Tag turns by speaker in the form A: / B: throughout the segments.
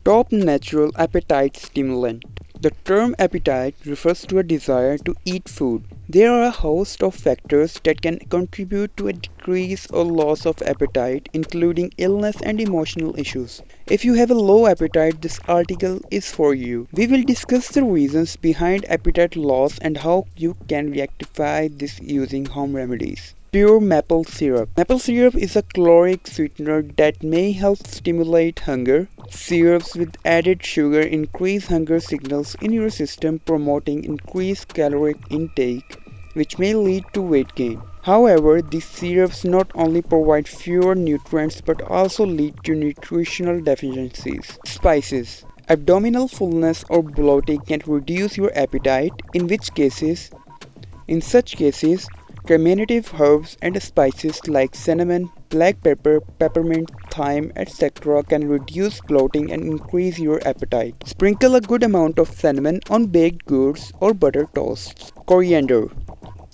A: Top natural appetite stimulant. The term appetite refers to a desire to eat food. There are a host of factors that can contribute to a decrease or loss of appetite, including illness and emotional issues. If you have a low appetite, this article is for you. We will discuss the reasons behind appetite loss and how you can rectify this using home remedies. Pure maple syrup. Maple syrup is a caloric sweetener that may help stimulate hunger. Syrups with added sugar increase hunger signals in your system, promoting increased caloric intake, which may lead to weight gain. However, these syrups not only provide fewer nutrients but also lead to nutritional deficiencies. Spices. Abdominal fullness or bloating can reduce your appetite, in such cases, diminutive herbs and spices like cinnamon, black pepper, peppermint, thyme, etc. can reduce bloating and increase your appetite. Sprinkle a good amount of cinnamon on baked goods or butter toasts. Coriander.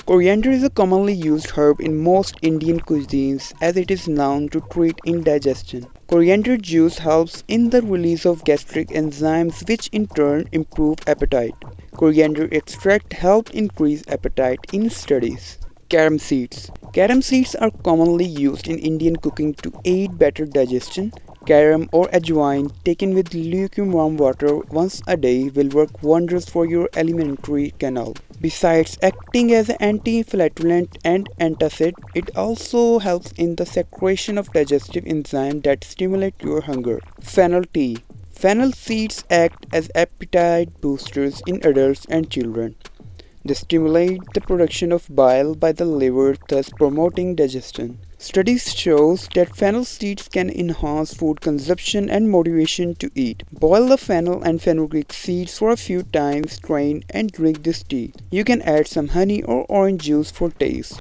A: Coriander is a commonly used herb in most Indian cuisines as it is known to treat indigestion. Coriander juice helps in the release of gastric enzymes which in turn improve appetite. Coriander extract helped increase appetite in studies. Carom seeds. Carom seeds are commonly used in Indian cooking to aid better digestion. Carom or ajwain taken with lukewarm water once a day will work wonders for your alimentary canal. Besides acting as an anti-inflammatory and antacid, it also helps in the secretion of digestive enzymes that stimulate your hunger. Fennel tea. Fennel seeds act as appetite boosters in adults and children. They stimulate the production of bile by the liver, thus promoting digestion. Studies show that fennel seeds can enhance food consumption and motivation to eat. Boil the fennel and fenugreek seeds for a few times, strain and drink this tea. You can add some honey or orange juice for taste.